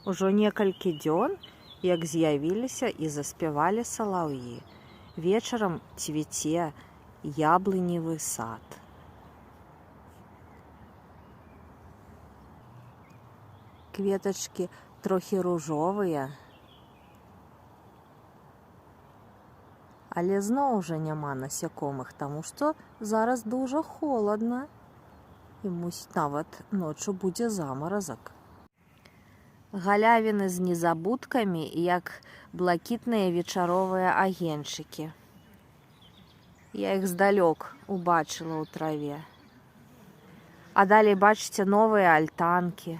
Ужо некалькі дзён, як з'явіліся і заспявалі салаўі. Вечарам цвіце яблыневы сад. Кветачкі трохі ружовыя, але зноў жа няма насякомых, таму што зараз дужа холадна і мусіць нават ноччу будзе замаразак. Галявіны з незабудкамі, як блакітныя вечаровыя агеньчыкі. Я іх здалёк убачыла ў траве. А далей бачыце новыя альтанкі.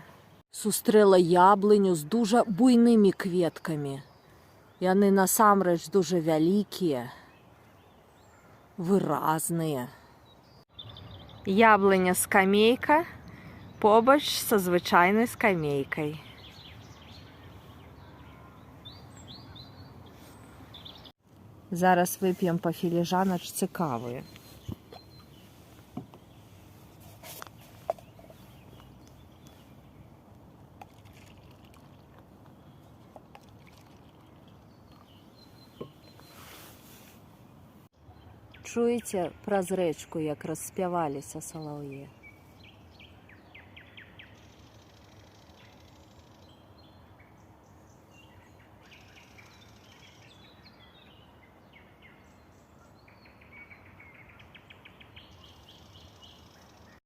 Сустрэла яблыню з дужа буйнымі кветкамі. Яны насамрэч дужа вялікія, выразныя. Яблыня-скамейка побач са звычайнай скамейкай. Зараз вып'ем па філіжаначцы кавы. Чуеце праз рэчку, як распяваліся салаўі?